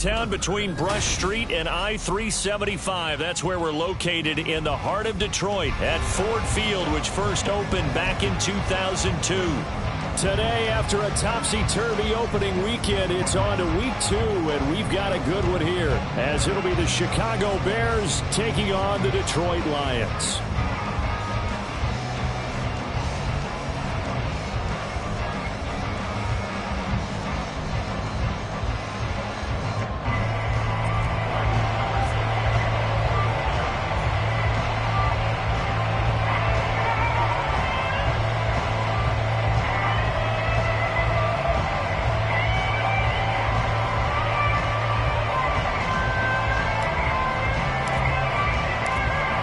Town between Brush Street and I-375. That's where we're located in the heart of Detroit at Ford Field, which first opened back in 2002. Today, after a topsy-turvy opening weekend, it's on to week 2, and we've got a good one here, as it'll be the Chicago Bears taking on the Detroit Lions.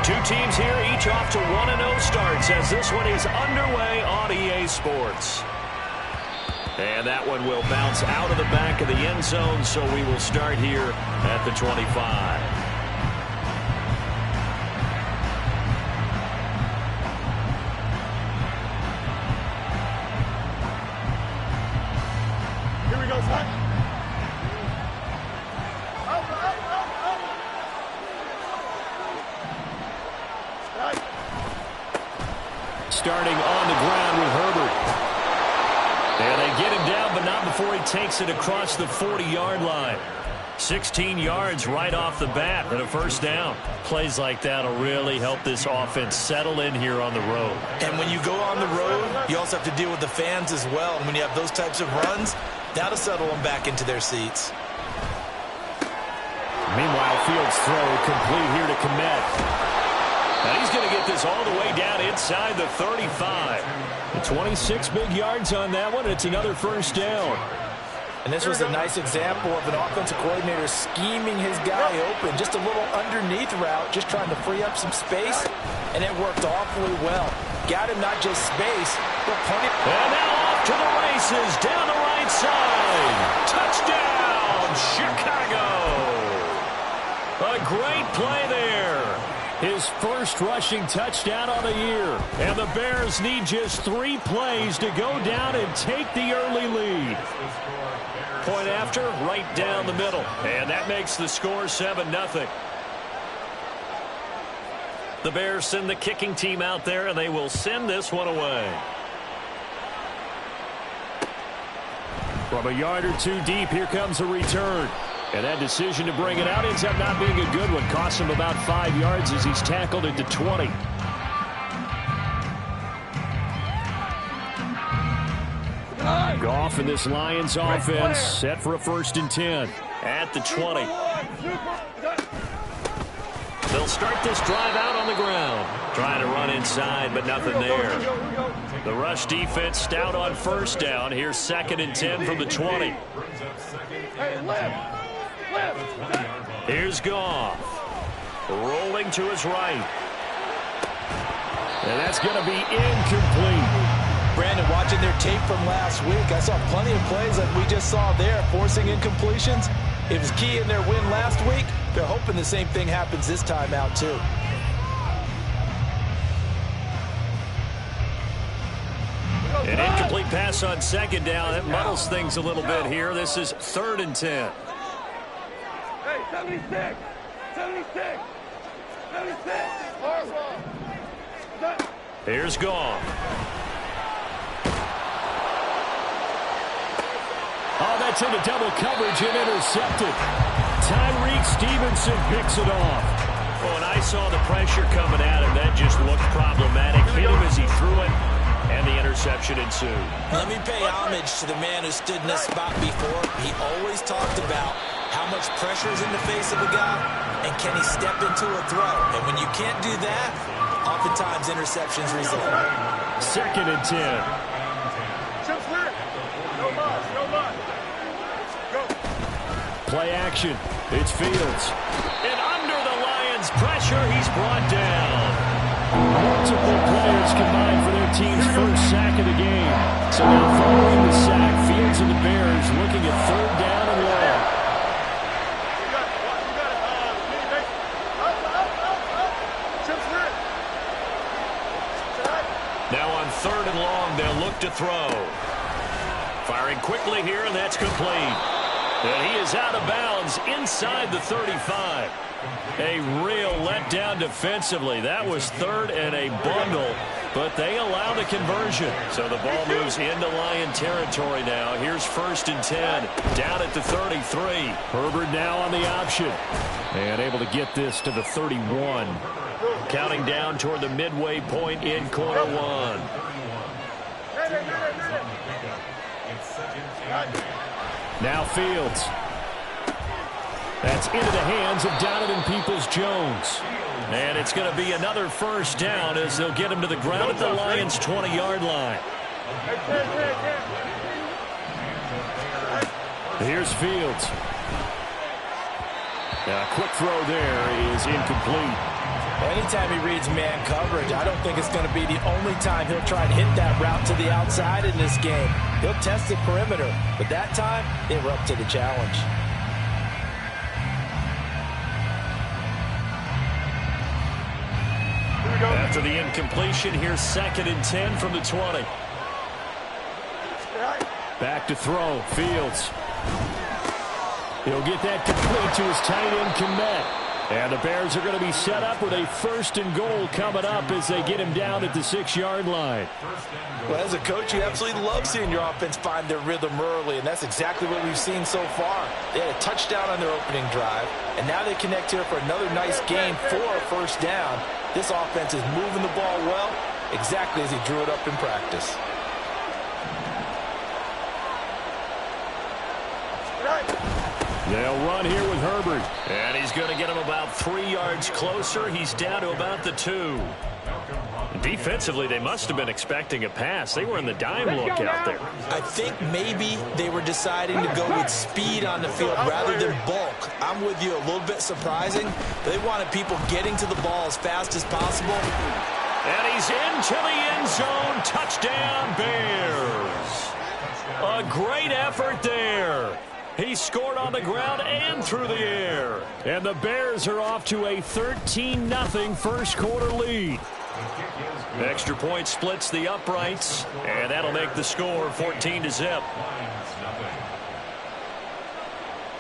Two teams here, each off to 1-0 starts as this one is underway on EA Sports. And that one will bounce out of the back of the end zone, so we will start here at the 25. Here we go, son. Starting on the ground with Herbert. And they get him down, but not before he takes it across the 40-yard line. 16 yards right off the bat and a first down. Plays like that will really help this offense settle in here on the road. And when you go on the road, you also have to deal with the fans as well. And when you have those types of runs, that'll settle them back into their seats. Meanwhile, Fields' throw complete here to Komet. And he's going to get this all the way down inside the 35. 26 big yards on that one. It's another first down. And this was a nice example of an offensive coordinator scheming his guy open. Just a little underneath route, just trying to free up some space. And it worked awfully well. Got him not just space, but plenty. And now off to the races down the right side. Touchdown, Chicago. A great play there. His first rushing touchdown on the year. And the Bears need just 3 plays to go down and take the early lead. Point after, right down the middle. And that makes the score 7-0. The Bears send the kicking team out there, and they will send this one away. From a yard or 2 deep, here comes a return. And that decision to bring it out ends up not being a good one. Costs him about 5 yards as he's tackled at the 20. Goff and this Lions offense set for a 1st and 10 at the 20. They'll start this drive out on the ground. Trying to run inside, but nothing there. The rush defense stout on 1st down. Here's 2nd and 10 from the 20. Here's Goff. Rolling to his right. And that's going to be incomplete. Brandon, watching their tape from last week, I saw plenty of plays like we just saw there, forcing incompletions. It was key in their win last week. They're hoping the same thing happens this time out, too. An incomplete pass on 2nd down. That muddles things a little bit here. This is 3rd and 10. Hey, 76! 76! 76! Here's Goff. Oh, that's into double coverage and intercepted. Tyreek Stevenson picks it off. Oh, and I saw the pressure coming at him. That just looked problematic. Hit him as he threw it, and the interception ensued. Let me pay homage to the man who stood in this spot before. He always talked about how much pressure is in the face of a guy, and can he step into a throw? And when you can't do that, oftentimes interceptions result. 2nd and 10. No bus, no bus. Go. Play action. It's Fields. And under the Lions' pressure, he's brought down. Multiple players combined for their team's first sack of the game. So now following the sack, Fields and the Bears looking at 3rd down and long. Now on 3rd and long, they'll look to throw. Firing quickly here, and that's complete. And he is out of bounds inside the 35. A real letdown defensively. That was third and a bundle, but they allow the conversion. So the ball moves into Lion territory now. Here's 1st and 10, down at the 33. Herbert now on the option. And able to get this to the 31. Counting down toward the midway point in quarter one. Now Fields. That's into the hands of Donovan Peoples-Jones. And it's going to be another 1st down as they'll get him to the ground at the Lions' 20-yard line. Here's Fields. A quick throw there is incomplete. Anytime he reads man coverage, I don't think it's going to be the only time he'll try and hit that route to the outside in this game. He'll test the perimeter, but that time, they were up to the challenge. After the incompletion, here's 2nd and 10 from the 20. Back to throw. Fields. He'll get that complete to his tight end, Kmet. And the Bears are going to be set up with a 1st and goal coming up as they get him down at the 6-yard line. Well, as a coach, you absolutely love seeing your offense find their rhythm early, and that's exactly what we've seen so far. They had a touchdown on their opening drive, and now they connect here for another nice gain for a 1st down. This offense is moving the ball well, exactly as he drew it up in practice. They'll run here with Herbert. And he's going to get him about 3 yards closer. He's down to about the 2. Defensively, they must have been expecting a pass. They were in the dime look out there. I think maybe they were deciding to go with speed on the field rather than bulk. I'm with you, a little bit surprising. They wanted people getting to the ball as fast as possible. And he's into the end zone. Touchdown, Bears. A great effort there. He scored on the ground and through the air. And the Bears are off to a 13-0 first quarter lead. Extra point splits the uprights, and that'll make the score 14-0.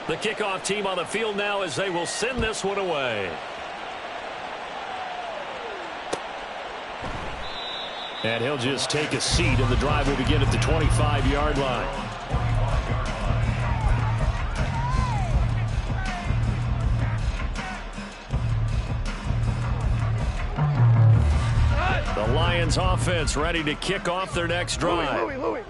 The kickoff team on the field now as they will send this one away. And he'll just take a seat, and the drive will begin at the 25-yard line. The Lions offense ready to kick off their next drive. Louis.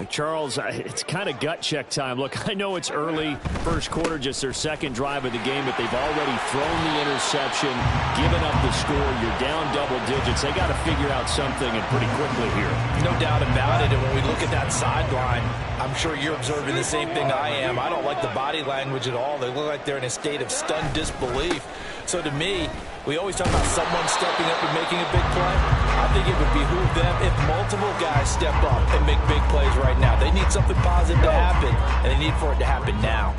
Charles, it's kind of gut check time. Look, I know it's early, first quarter, just their 2nd drive of the game, but they've already thrown the interception, given up the score. You're down double digits. They got to figure out something, and pretty quickly here. No doubt about it, and when we look at that sideline, I'm sure you're observing the same thing I am. I don't like the body language at all. They look like they're in a state of stunned disbelief. So to me, we always talk about someone stepping up and making a big play. I think it would behoove them if multiple guys step up and make big plays right now. They need something positive to happen, and they need for it to happen now.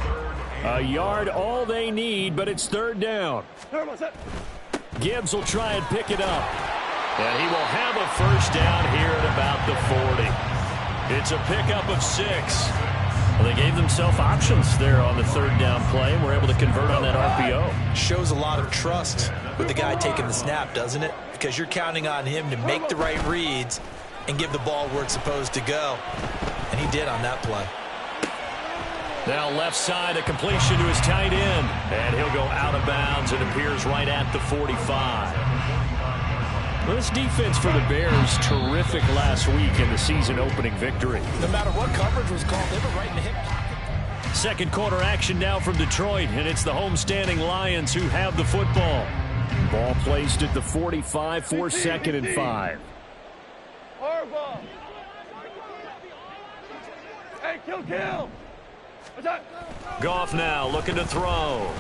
A yard all they need, but it's 3rd down. Gibbs will try and pick it up. And he will have a 1st down here at about the 40. It's a pickup of 6. Well, they gave themselves options there on the 3rd down play and were able to convert on that RPO. Shows a lot of trust with the guy taking the snap, doesn't it? Because you're counting on him to make the right reads and give the ball where it's supposed to go. And he did on that play. Now left side, a completion to his tight end. And he'll go out of bounds. It appears right at the 45. Well, this defense for the Bears, terrific last week in the season-opening victory. No matter what coverage was called, they were right in the hip pocket. Second quarter action now from Detroit, and it's the homestanding Lions who have the football. Ball placed at the 45 for 2nd and 5. Horrible. Hey, kill. Goff now looking to throw.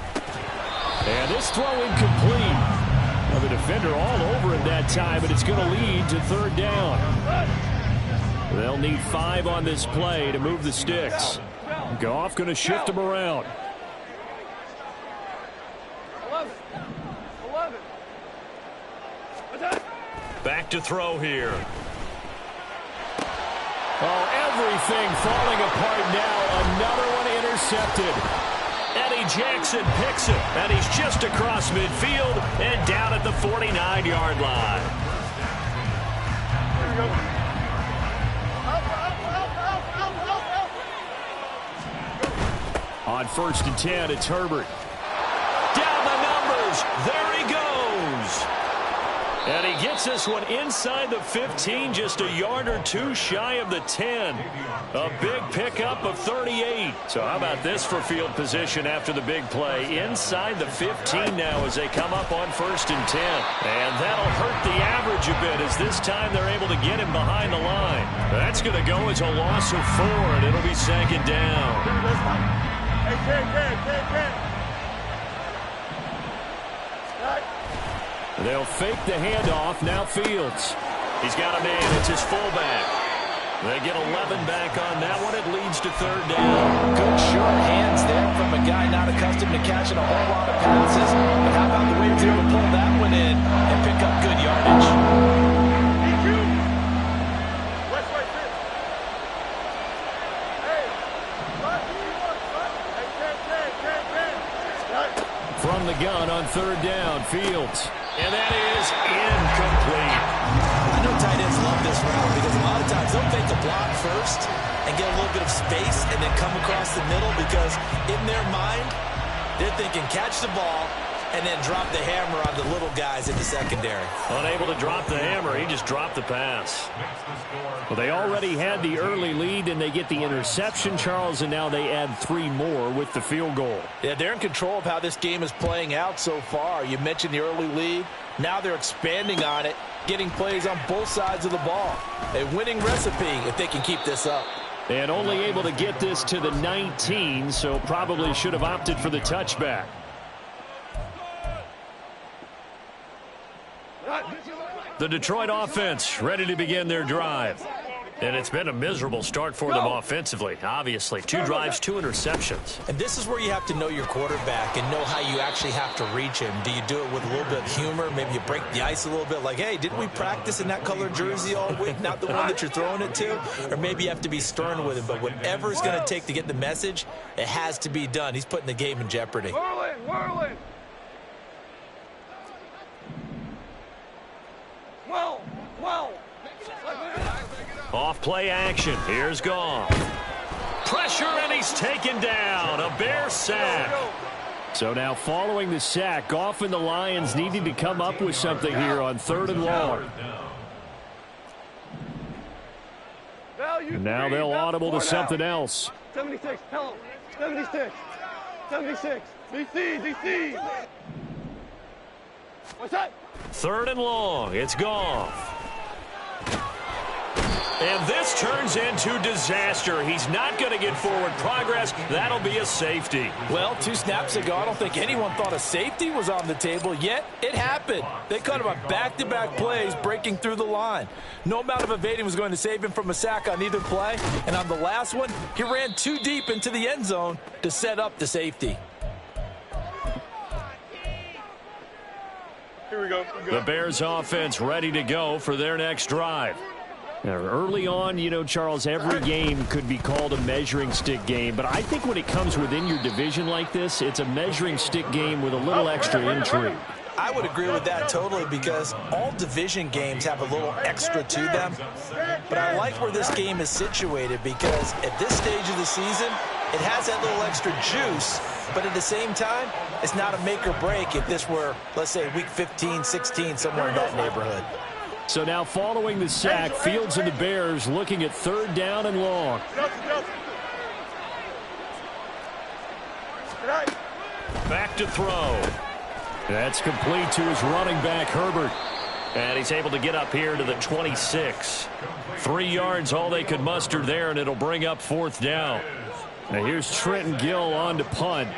And this throw incomplete. Well, the defender all over him that time, but it's going to lead to 3rd down. They'll need 5 on this play to move the sticks. Goff going to shift them around. 11. Back to throw here. Oh, Everything falling apart now. Another one intercepted. Eddie Jackson picks it, and he's just across midfield and down at the 49-yard line. On 1st and 10, it's Herbert. Down the numbers. There he goes. And he gets this one inside the 15, just a yard or two shy of the 10. A big pickup of 38. So how about this for field position after the big play? Inside the 15 now as they come up on 1st and 10. And that'll hurt the average a bit as this time they're able to get him behind the line. That's going to go as a loss of 4, and it'll be 2nd down. They'll fake the handoff. Now Fields. He's got a man. It's his fullback. They get 11 back on that one. It leads to 3rd down. Good short hands there from a guy not accustomed to catching a whole lot of passes. But how about the way he was able to pull that one in and pick up good yardage? From the gun on 3rd down, Fields. And that is incomplete. I know tight ends love this route because a lot of times they'll fake a block first and get a little bit of space and then come across the middle because in their mind, they're thinking catch the ball and then drop the hammer on the little guys in the secondary. Unable to drop the hammer, he just dropped the pass. Well, they already had the early lead, and they get the interception, Charles, and now they add 3 more with the field goal. Yeah, they're in control of how this game is playing out so far. You mentioned the early lead. Now they're expanding on it, getting plays on both sides of the ball. A winning recipe if they can keep this up. And only able to get this to the 19, so probably should have opted for the touchback. The Detroit offense ready to begin their drive. And it's been a miserable start for them offensively, obviously. 2 drives, 2 interceptions. And this is where you have to know your quarterback and know how you actually have to reach him. Do you do it with a little bit of humor? Maybe you break the ice a little bit like, hey, didn't we practice in that color jersey all week? Not the one that you're throwing it to? Or maybe you have to be stern with him. But whatever it's going to take to get the message, it has to be done. He's putting the game in jeopardy. Whirling. Well. Off play action. Here's Goff. Pressure, and he's taken down. A Bear sack. So now following the sack, Goff and the Lions needing to come up with something here on 3rd and long. And now they'll audible to something else. 76, help. 76. DC. What's that? 3rd and long. It's Goff. And this turns into disaster. He's not going to get forward progress. That'll be a safety. Well, 2 snaps ago, I don't think anyone thought a safety was on the table, yet it happened. They cut him on back-to-back plays, breaking through the line. No amount of evading was going to save him from a sack on either play. And on the last one, he ran too deep into the end zone to set up the safety. Here we go. The Bears offense ready to go for their next drive. Now, early on, you know, Charles, every game could be called a measuring stick game. But I think when it comes within your division like this, it's a measuring stick game with a little extra intrigue. I would agree with that totally because all division games have a little extra to them. But I like where this game is situated because at this stage of the season, it has that little extra juice. But at the same time, it's not a make or break if this were, let's say, week 15, 16, somewhere in that neighborhood. So now following the sack, Fields and the Bears looking at 3rd down and long. Back to throw. That's complete to his running back, Herbert. And he's able to get up here to the 26. 3 yards, all they could muster there, and it'll bring up 4th down. Now here's Trenton Gill on to punt.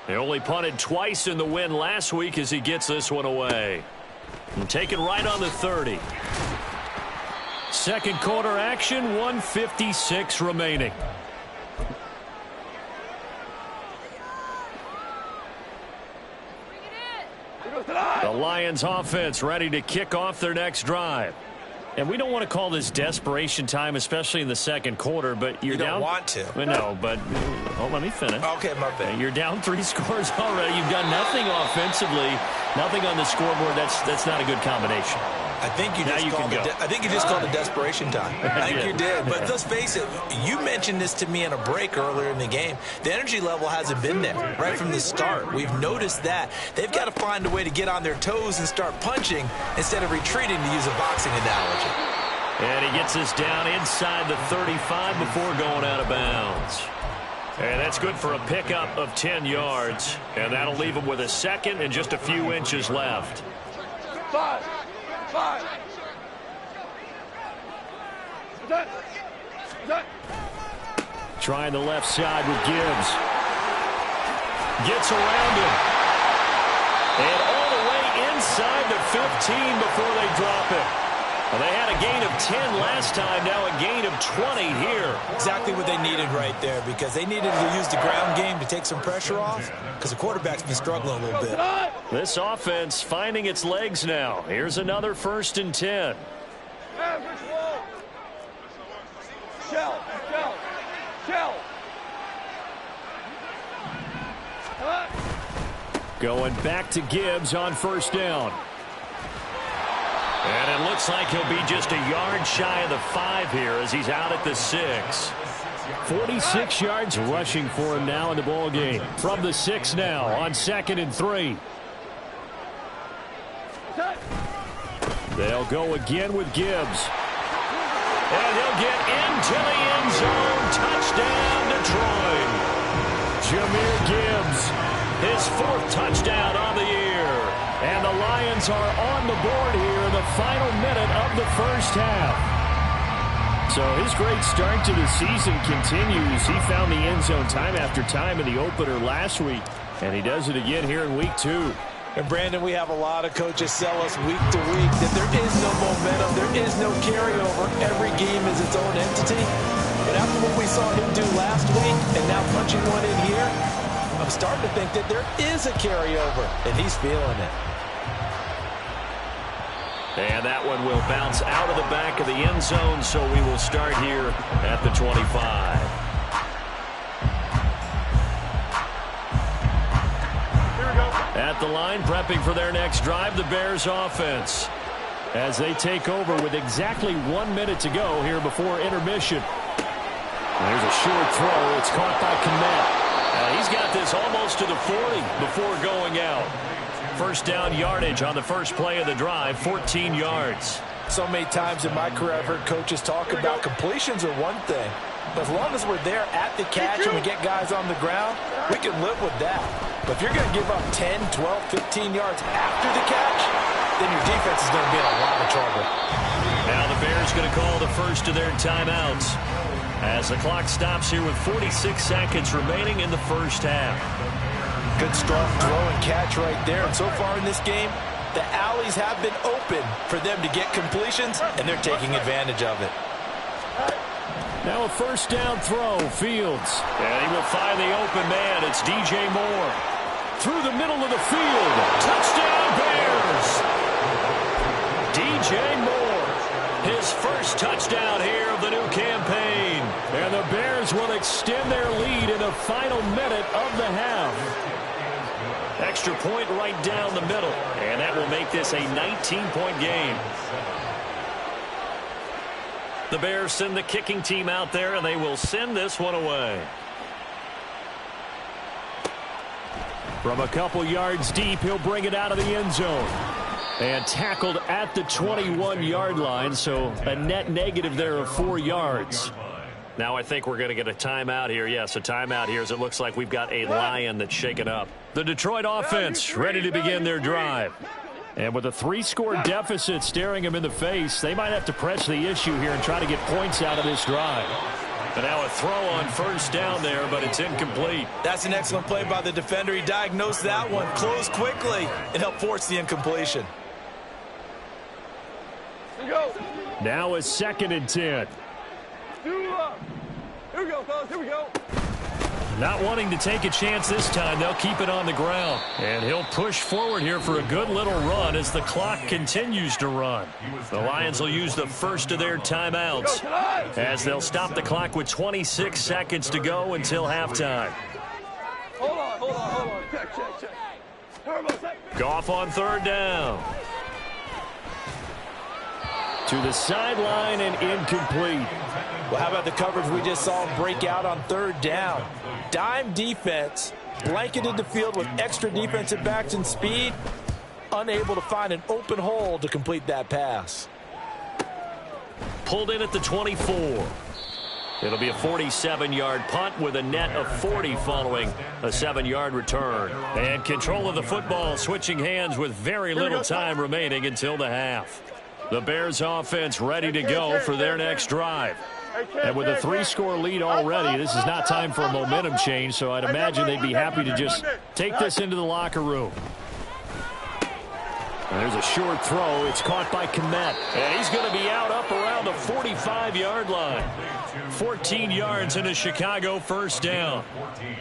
They only punted twice in the win last week as he gets this one away. And taken right on the 30. second quarter action, 1:56 remaining. The Lions offense ready to kick off their next drive. And we don't want to call this desperation time, especially in the second quarter, but you're down. You don't want to. No, but let me finish. Okay, my bad. You're down 3 scores already. You've done nothing offensively, nothing on the scoreboard. That's not a good combination. I think you just called it desperation time. I think you did. But let's face it, you mentioned this to me in a break earlier in the game. The energy level hasn't been there right from the start. We've noticed that. They've got to find a way to get on their toes and start punching instead of retreating, to use a boxing analogy. And he gets us down inside the 35 before going out of bounds. And that's good for a pickup of 10 yards. And that'll leave him with a second and just a few inches left. 5. Trying the left side with Gibbs. Gets around him. And all the way inside the 15 before they drop it. Well, they had a gain of 10 last time, now a gain of 20 here. Exactly what they needed right there, because they needed to use the ground game to take some pressure off, because the quarterback's been struggling a little bit. This offense finding its legs now. Here's another 1st and 10. Shell. Going back to Gibbs on 1st down. And it looks like he'll be just a yard shy of the 5 here as he's out at the 6. 46 yards rushing for him now in the ball game. From the 6 now on 2nd and 3. They'll go again with Gibbs. And he'll get into the end zone. Touchdown, Detroit. Jahmyr Gibbs, his 4th touchdown on the year. And the Lions are on the board here in the final minute of the first half. So his great start to the season continues. He found the end zone time after time in the opener last week, and he does it again here in week 2. And, Brandon, we have a lot of coaches sell us week to week that there is no momentum, there is no carryover. Every game is its own entity. But after what we saw him do last week and now punching one in here, I'm starting to think that there is a carryover, and he's feeling it. And that one will bounce out of the back of the end zone, so we will start here at the 25. At the line, prepping for their next drive, the Bears offense, as they take over with exactly 1 minute to go here before intermission. There's a short throw. It's caught by Kmet. He's got this almost to the 40 before going out. 1st down yardage on the first play of the drive, 14 yards. So many times in my career I've heard coaches talk about completions are one thing. But as long as we're there at the catch and we get guys on the ground, we can live with that. But if you're going to give up 10, 12, 15 yards after the catch, then your defense is going to be in a lot of trouble. Now the Bears going to call the first of their timeouts as the clock stops here with 46 seconds remaining in the first half. Good strong throw and catch right there. And so far in this game, the alleys have been open for them to get completions, and they're taking advantage of it. Now a 1st down throw, Fields. And he will find the open man. It's DJ Moore. Through the middle of the field. Touchdown, Bears! DJ Moore. His 1st touchdown here of the new campaign. And the Bears will extend their lead in the final minute of the half. Extra point right down the middle. And that will make this a 19-point game. The Bears send the kicking team out there, and they will send this one away. From a couple yards deep, he'll bring it out of the end zone. And tackled at the 21-yard line, so a net negative there of 4 yards. Now I think we're going to get a timeout here. Yes, a timeout here as it looks like we've got a Lion that's shaken up. The Detroit offense ready to begin their drive. And with a 3-score deficit staring them in the face, they might have to press the issue here and try to get points out of this drive. And now a throw on 1st down there, but it's incomplete. That's an excellent play by the defender. He diagnosed that one, closed quickly, and helped force the incompletion. Here we go. Now a 2nd and 10. Here we go, fellas. Here we go. Not wanting to take a chance this time, they'll keep it on the ground. And he'll push forward here for a good little run as the clock continues to run. The Lions will use the first of their timeouts as they'll stop the clock with 26 seconds to go until halftime. Hold on. Check. Turbo set. Goff on 3rd down. To the sideline and incomplete. Well, how about the coverage we just saw break out on 3rd down? Dime defense, blanketed the field with extra defensive backs and speed, unable to find an open hole to complete that pass. Pulled in at the 24. It'll be a 47-yard punt with a net of 40 following a 7-yard return. And control of the football switching hands with very little time remaining until the half. The Bears offense ready to go for their next drive. And with a 3-score lead already, this is not time for a momentum change, so I'd imagine they'd be happy to just take this into the locker room. And there's a short throw. It's caught by Komet. And he's going to be out up around the 45-yard line. 14 yards and a Chicago 1st down.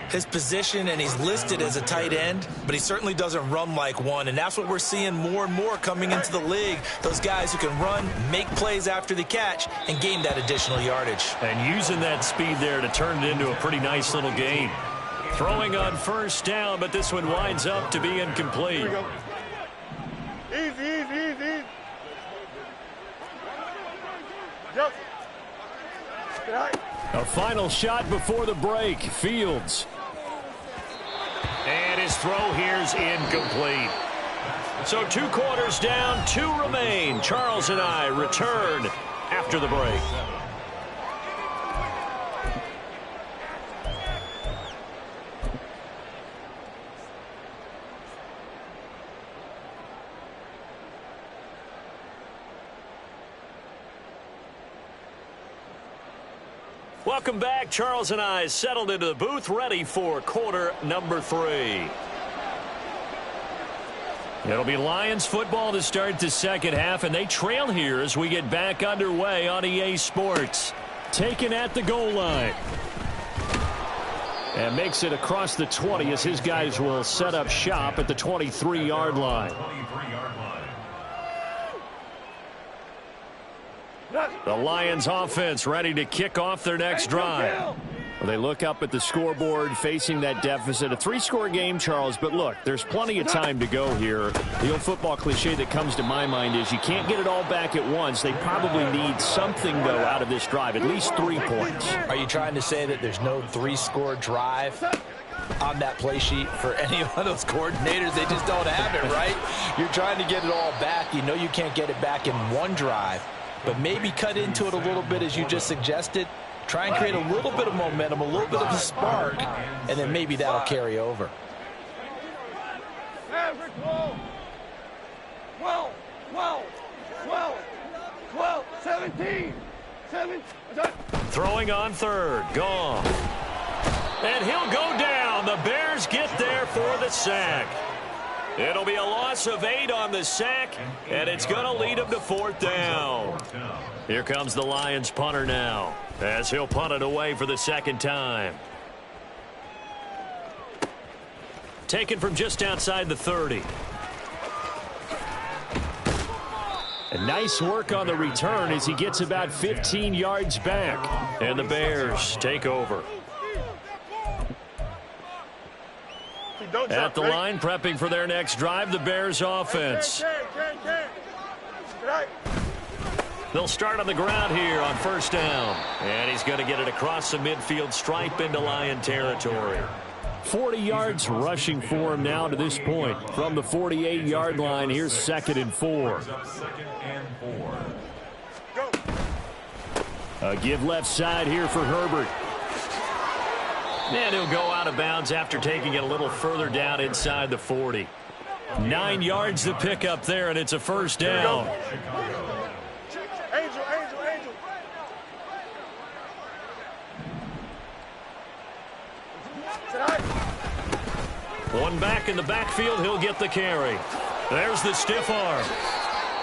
His position, and he's listed as a tight end, but he certainly doesn't run like one, and that's what we're seeing more and more coming into the league. Those guys who can run, make plays after the catch, and gain that additional yardage. And using that speed there to turn it into a pretty nice little game. Throwing on 1st down, but this one winds up to be incomplete. Easy. Yep. A final shot before the break. Fields. And his throw here's incomplete. So 2 quarters down, 2 remain. Charles and I return after the break. Welcome back. Charles and I settled into the booth, ready for quarter number 3. It'll be Lions football to start the 2nd half, and they trail here as we get back underway on EA Sports. Taken at the goal line. And makes it across the 20 as his guys will set up shop at the 23-yard line. The Lions offense ready to kick off their next drive. Well, they look up at the scoreboard facing that deficit. A 3-score game, Charles, but look, there's plenty of time to go here. The old football cliche that comes to my mind is you can't get it all back at once. They probably need something, though, out of this drive, at least 3 points. Are you trying to say that there's no 3-score drive on that play sheet for any of those coordinators? They just don't have it, right? You're trying to get it all back. You know you can't get it back in one drive. But maybe cut into it a little bit as you just suggested. Try and create a little bit of momentum, a little bit of a spark, and then maybe that'll carry over. 17. Throwing on 3rd. Gone. And he'll go down. The Bears get there for the sack. It'll be a loss of 8 on the sack, and it's going to lead him to 4th down. Here comes the Lions punter now, as he'll punt it away for the 2nd time. Taken from just outside the 30. And nice work on the return as he gets about 15 yards back. And the Bears take over. At the line, prepping for their next drive, the Bears offense. They'll start on the ground here on 1st down. And he's going to get it across the midfield stripe into Lion territory. 40 yards rushing for him now to this point. From the 48-yard line, here's 2nd and 4. A give left side here for Herbert. And he'll go out of bounds after taking it a little further down inside the 40. 9 yards to pick up there, and it's a 1st down. Angel. One back in the backfield, he'll get the carry. There's the stiff arm.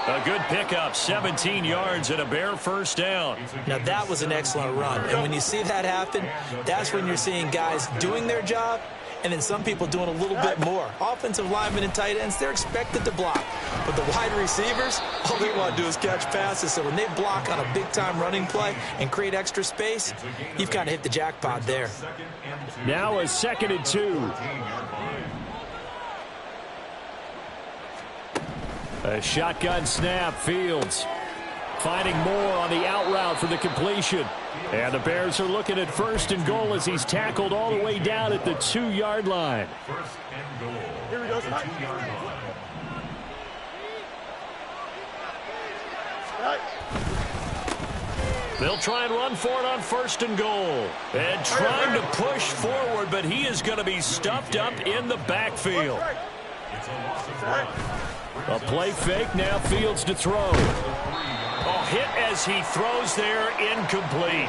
A good pickup, 17 yards and a Bear first down. Now, that was an excellent run. And when you see that happen, that's when you're seeing guys doing their job and then some people doing a little bit more. Offensive linemen and tight ends, they're expected to block. But the wide receivers, all they want to do is catch passes. So when they block on a big-time running play and create extra space, you've kind of hit the jackpot there. Now a 2nd and 2. A shotgun snap, Fields finding more on the out route for the completion. And the Bears are looking at 1st and goal as he's tackled all the way down at the 2-yard line. Here we go. They'll try and run for it on 1st and goal. And trying to push forward, but he is going to be stuffed up in the backfield. A play fake, now Fields to throw. Oh, hit as he throws there, incomplete.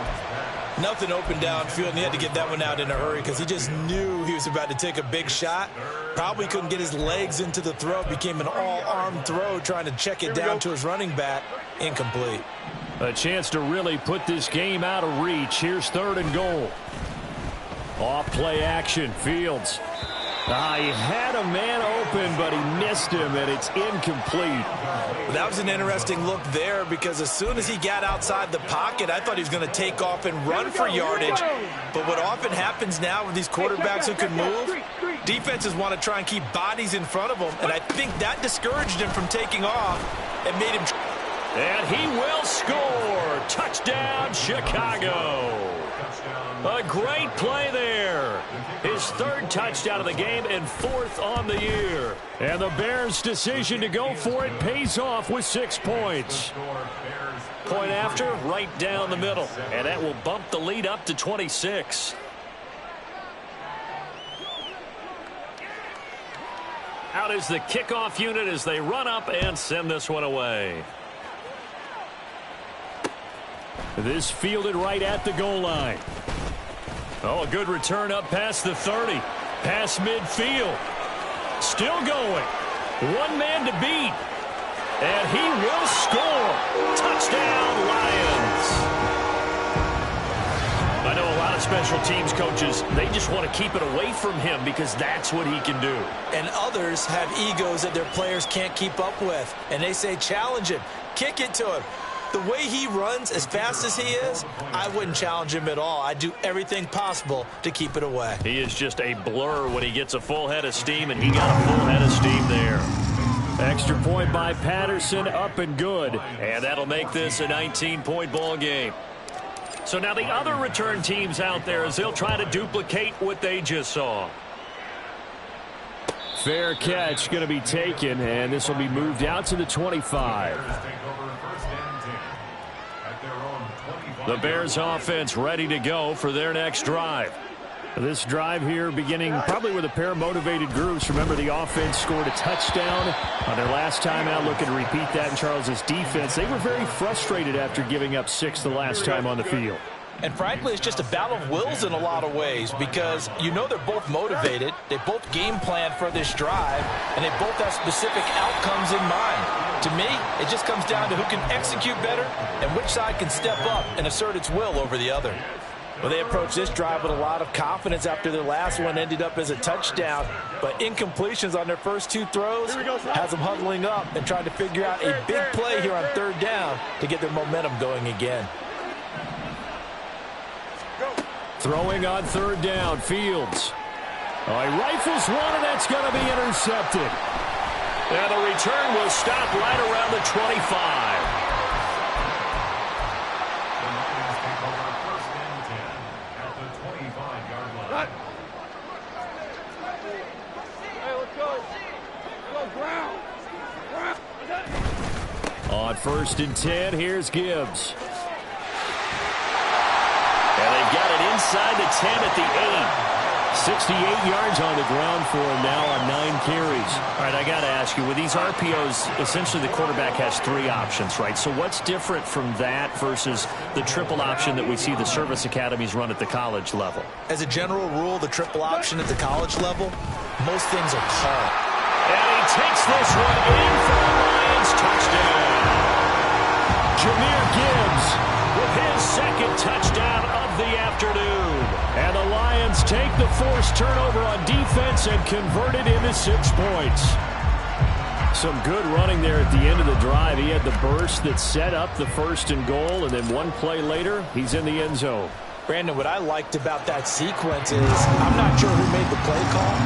Nothing open downfield, and he had to get that one out in a hurry because he just knew he was about to take a big shot. Probably couldn't get his legs into the throw. Became an all-arm throw trying to check it down to his running back. Incomplete. A chance to really put this game out of reach. Here's 3rd and goal. Off play action, Fields. He had a man open, but he missed him, and it's incomplete. That was an interesting look there because as soon as he got outside the pocket, I thought he was going to take off and run for yardage. But what often happens now with these quarterbacks who can move, defenses want to try and keep bodies in front of them, and I think that discouraged him from taking off and made him... And he will score. Touchdown, Chicago. A great play there. His 3rd touchdown of the game and 4th on the year. And the Bears' decision to go for it pays off with 6 points. Point after, right down the middle. And that will bump the lead up to 26. Out is the kickoff unit as they run up and send this one away. This fielded right at the goal line. Oh, a good return up past the 30. Past midfield. Still going. One man to beat. And he will score. Touchdown, Lions. I know a lot of special teams coaches, they just want to keep it away from him because that's what he can do. And others have egos that their players can't keep up with. And they say, challenge him. Kick it to him. The way he runs as fast as he is, I wouldn't challenge him at all. I'd do everything possible to keep it away. He is just a blur when he gets a full head of steam, and he got a full head of steam there. Extra point by Patterson, up and good. And that'll make this a 19-point ball game. So now the other return teams out there as they'll try to duplicate what they just saw. Fair catch going to be taken, and this will be moved out to the 25. The Bears offense ready to go for their next drive. This drive here beginning probably with a pair of motivated groups. Remember, the offense scored a touchdown on their last time out. Looking to repeat that in Charles's defense. They were very frustrated after giving up 6 the last time on the field. And frankly, it's just a battle of wills in a lot of ways because you know they're both motivated. They both game plan for this drive, and they both have specific outcomes in mind. To me, it just comes down to who can execute better and which side can step up and assert its will over the other. Well, they approached this drive with a lot of confidence after their last one ended up as a touchdown. But incompletions on their first 2 throws has them huddling up and trying to figure out a big play here on 3rd down to get their momentum going again. Throwing on 3rd down, Fields. Oh, he rifles one, and that's going to be intercepted. And the return will stop right around the 25. Hey, let's go. Go, ground. On 1st and 10, here's Gibbs. And they've got it inside the 10 at the 8. 68 yards on the ground for him now on 9 carries. All right, I got to ask you, with these RPOs, essentially the quarterback has 3 options, right? So what's different from that versus the triple option that we see the service academies run at the college level? As a general rule, the triple option at the college level, most things are called. And he takes this one in for the Lions. Touchdown. Jahmyr Gibbs with his second touchdown of the afternoon. And the Lions take the forced turnover on defense and convert it into 6 points. Some good running there at the end of the drive. He had the burst that set up the 1st and goal, and then one play later, he's in the end zone. Brandon, what I liked about that sequence is I'm not sure who made the play call,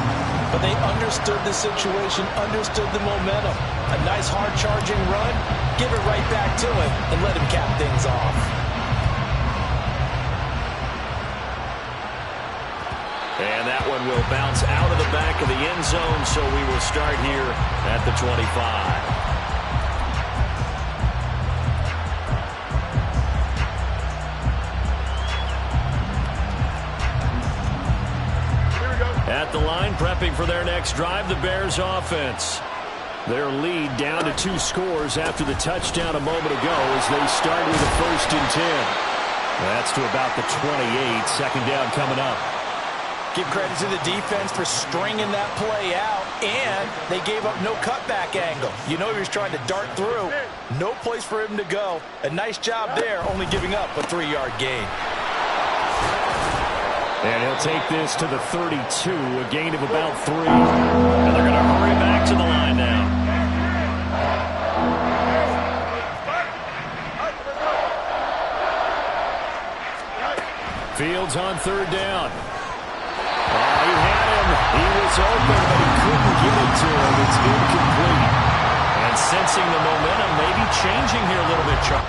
but they understood the situation, understood the momentum. A nice hard-charging run, give it right back to him, and let him cap things off. And that one will bounce out of the back of the end zone, so we will start here at the 25. At the line, prepping for their next drive, the Bears offense. Their lead down to 2 scores after the touchdown a moment ago as they start with a 1st and 10. That's to about the 28. Second down coming up. Give credit to the defense for stringing that play out, and they gave up no cutback angle. You know he was trying to dart through. No place for him to go. A nice job there, only giving up a 3-yard gain. And he'll take this to the 32, a gain of about 3. And they're going to hurry back to the line now. Fields on 3rd down. He had him. He was open, but he couldn't get it to him. It's incomplete. And sensing the momentum, maybe changing here a little bit, Chuck.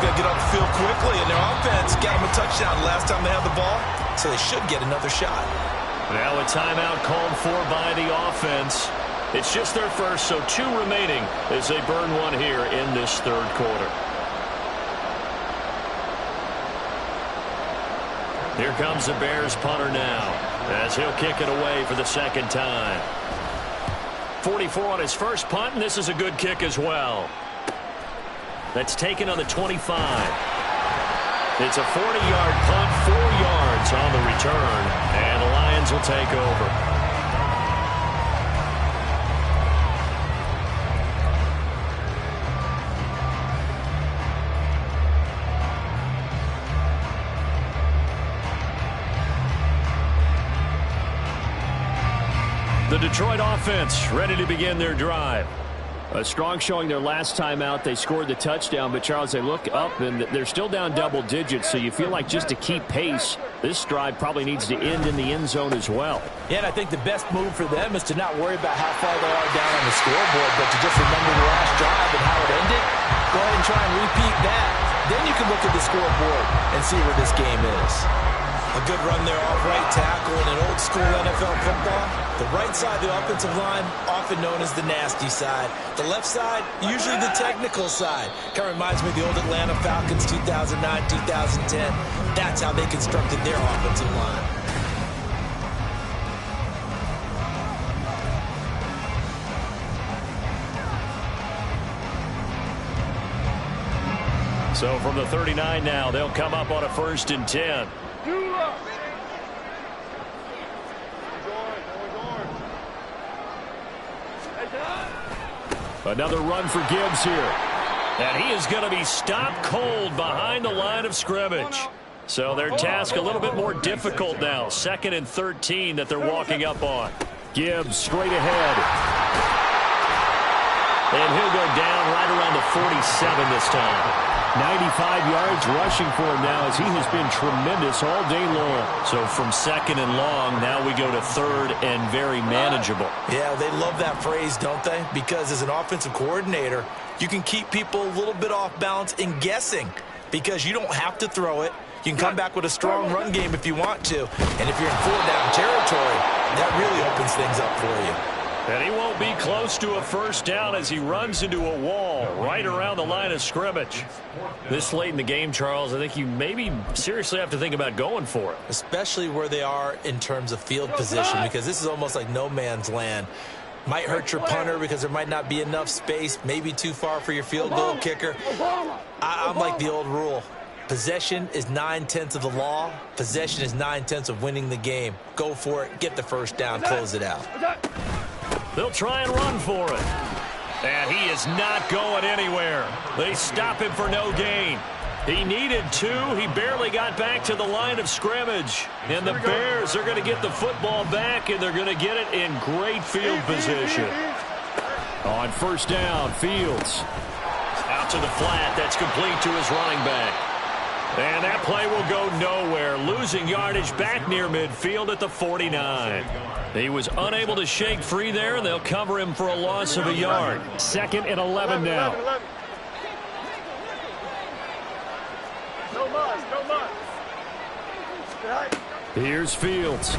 Got to get off the field quickly, and their offense got them a touchdown last time they had the ball, so they should get another shot. Now a timeout called for by the offense. It's just their first, so 2 remaining as they burn one here in this 3rd quarter. Here comes the Bears punter now, as he'll kick it away for the second time. 44 on his first punt, and this is a good kick as well. That's taken on the 25. It's a 40-yard punt, 4 yards on the return, and the Lions will take over. The Detroit offense ready to begin their drive. A strong showing their last time out. They scored the touchdown, but, Charles, they look up, and they're still down double digits, so you feel like just to keep pace, this drive probably needs to end in the end zone as well. Yeah, and I think the best move for them is to not worry about how far they are down on the scoreboard, but to just remember the last drive and how it ended. Go ahead and try and repeat that. Then you can look at the scoreboard and see where this game is. A good run there off right tackle in an old-school NFL football. The right side of the offensive line, often known as the nasty side. The left side, usually the technical side. Kind of reminds me of the old Atlanta Falcons 2009, 2010. That's how they constructed their offensive line. So from the 39 now, they'll come up on a 1st and 10. Another run for Gibbs here. And he is going to be stopped cold behind the line of scrimmage. So their task a little bit more difficult now. 2nd and 13 that they're walking up on. Gibbs straight ahead. And he'll go down right around the 47 this time. 95 yards rushing for him now, as he has been tremendous all day long. So from 2nd and long, now we go to 3rd and very manageable. Yeah, they love that phrase, don't they? Because as an offensive coordinator, you can keep people a little bit off balance and guessing, because you don't have to throw it. You can come back with a strong run game if you want to. And if you're in 4-down territory, that really opens things up for you. And he won't be close to a 1st down as he runs into a wall right around the line of scrimmage. This late in the game, Charles, I think you maybe seriously have to think about going for it. Especially where they are in terms of field position, because this is almost like no man's land. Might hurt your punter because there might not be enough space, maybe too far for your field goal kicker. I'm like the old rule. Possession is 9/10 of the law. Possession is 9/10 of winning the game. Go for it, get the 1st down, close it out. They'll try and run for it. And he is not going anywhere. They stop him for no gain. He needed 2. He barely got back to the line of scrimmage. And the Bears are going to get the football back, and they're going to get it in great field position. On 1st down, Fields. Out to the flat. That's complete to his running back. And that play will go nowhere. Losing yardage back near midfield at the 49. He was unable to shake free there, and they'll cover him for a loss of a yard. 2nd and 11 now. Here's Fields.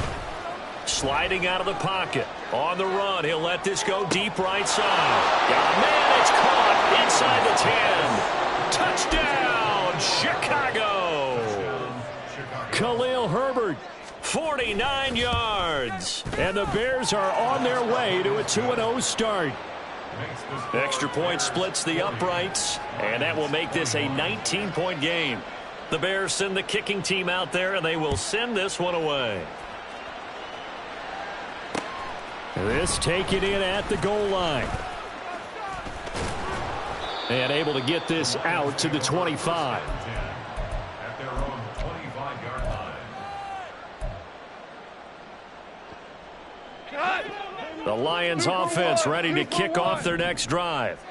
Sliding out of the pocket. On the run, he'll let this go deep right side. Got a man, it's caught inside the 10. Touchdown, Chicago. Khalil Herbert. 49 yards. And the Bears are on their way to a 2-0 start. Extra point splits the uprights, and that will make this a 19-point game. The Bears send the kicking team out there, and they will send this one away. This taken in at the goal line. And able to get this out to the 25. The Lions offense ready to kick off their next drive.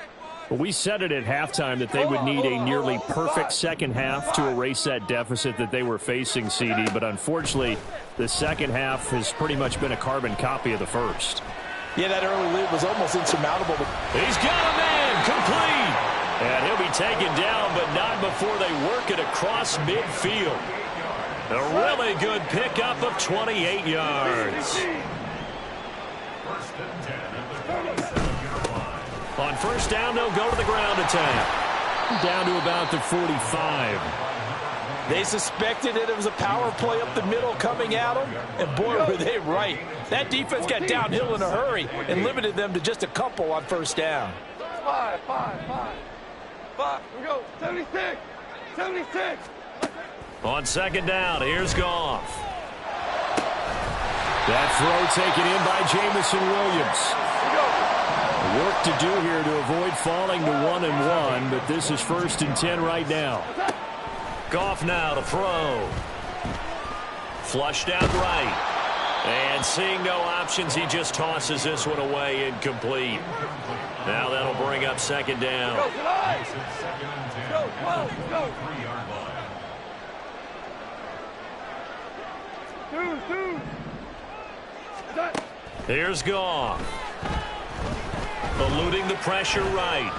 We said it at halftime that they would need a nearly perfect second half to erase that deficit that they were facing, CD, but unfortunately the second half has pretty much been a carbon copy of the first. Yeah, that early lead was almost insurmountable. He's got a man, complete. And he'll be taken down, but not before they work it across midfield. A really good pickup of 28 yards. On 1st down, they'll go to the ground attack. Down to about the 45. They suspected it was a power play up the middle coming at them, and boy, were they right. That defense got downhill in a hurry and limited them to just a couple on first down. 5. We go. 76. 76. On second down, here's Goff. That throw taken in by Jamison Williams. Work to do here to avoid falling to 1-1, but this is 1st and 10 right now. Goff now to throw. Flushed out right. And seeing no options, he just tosses this one away, incomplete. Now that'll bring up second down. Here's Goff. Eluding the pressure right.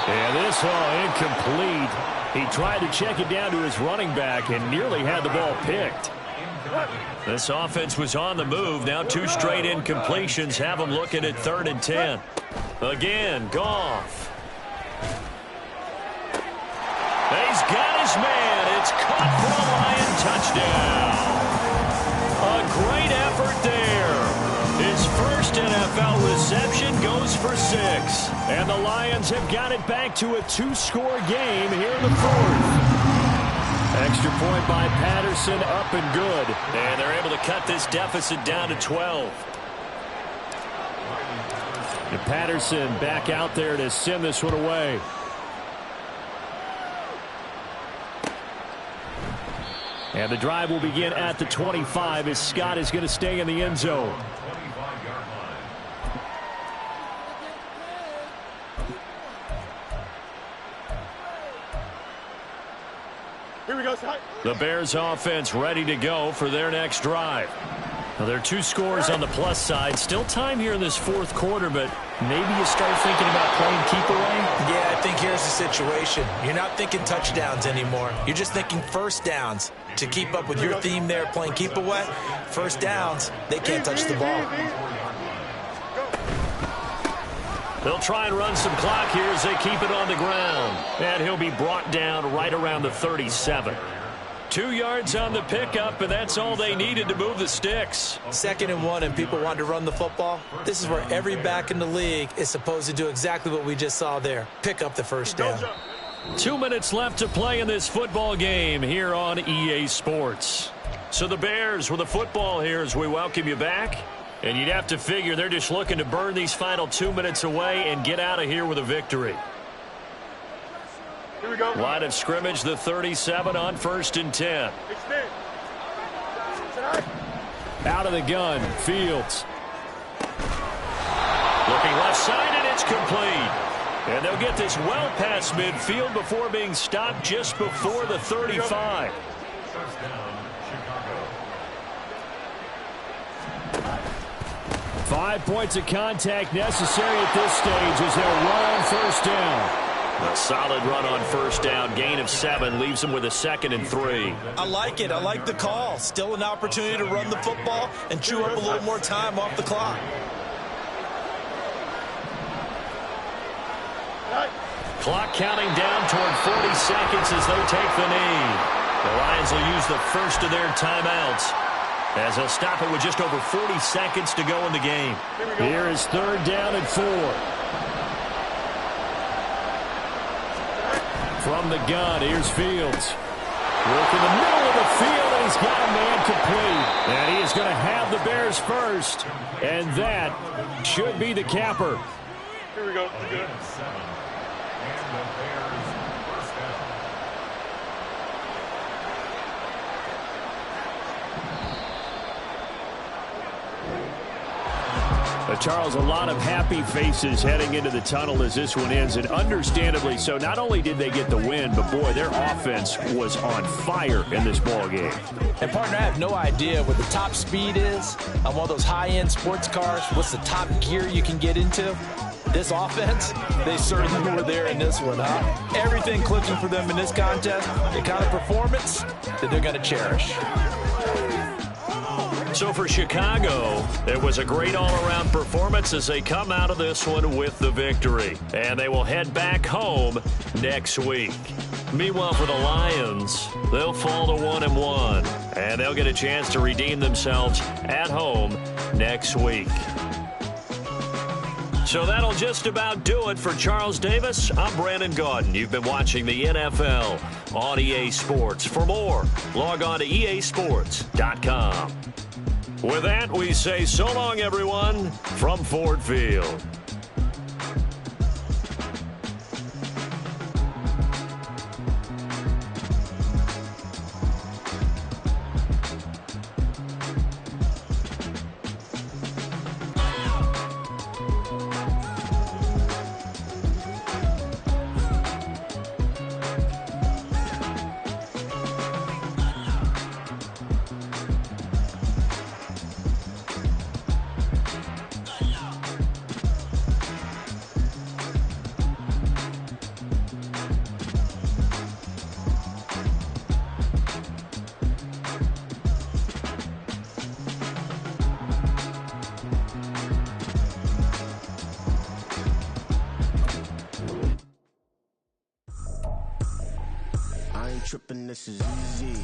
And this incomplete. He tried to check it down to his running back and nearly had the ball picked. This offense was on the move. Now 2 straight incompletions have them looking at 3rd and 10. Again, Goff. He's got his man. It's caught for a Lion touchdown. A great effort there. His first NFL reception goes for 6. And the Lions have got it back to a 2-score game here in the 4th. Extra point by Patterson, up and good. And they're able to cut this deficit down to 12. And Patterson back out there to send this one away. And the drive will begin at the 25 as Scott is going to stay in the end zone. Here we go, Scott. The Bears offense ready to go for their next drive. Now, there are 2 scores on the plus side. Still time here in this 4th quarter, but maybe you start thinking about playing keep away? Yeah, I think here's the situation. You're not thinking touchdowns anymore. You're just thinking first downs. To keep up with your theme there, playing keep away, first downs, they can't touch the ball. They'll try and run some clock here as they keep it on the ground. And he'll be brought down right around the 37. 2 yards on the pickup, and that's all they needed to move the sticks. 2nd and 1, and people want to run the football. This is where every back in the league is supposed to do exactly what we just saw there. Pick up the first down. 2 minutes left to play in this football game here on EA Sports. So the Bears with the football here as we welcome you back. And you'd have to figure they're just looking to burn these final 2 minutes away and get out of here with a victory. Here we go. Line of scrimmage, the 37 on 1st and 10. Out of the gun, Fields. Looking left side, and it's complete. And they'll get this well past midfield before being stopped just before the 35. 5 points of contact necessary at this stage as they'll run on 1st down. A solid run on 1st down. Gain of 7 leaves them with a 2nd and 3. I like it. I like the call. Still an opportunity to run the football and chew up a little more time off the clock. Clock counting down toward 40 seconds as they take the knee. The Lions will use the first of their timeouts as they'll stop it with just over 40 seconds to go in the game. Here is 3rd down and 4. From the gun, here's Fields. Work in the middle of the field, and he's got a man complete. And he is going to have the Bears first. And that should be the capper. Here we go. We're good. Charles, a lot of happy faces heading into the tunnel as this one ends, and understandably so. Not only did they get the win, but boy, their offense was on fire in this ball game. And partner, I have no idea what the top speed is on one of those high-end sports cars. What's the top gear you can get into? This offense, they certainly were there in this one, huh? Everything clicking for them in this contest, the kind of performance that they're going to cherish. So for Chicago, it was a great all-around performance as they come out of this one with the victory. And they will head back home next week. Meanwhile, for the Lions, they'll fall to 1-1, and they'll get a chance to redeem themselves at home next week. So that'll just about do it for Charles Davis. I'm Brandon Gaudin. You've been watching the NFL on EA Sports. For more, log on to easports.com. With that, we say so long, everyone, from Ford Field. Tripping, this is easy.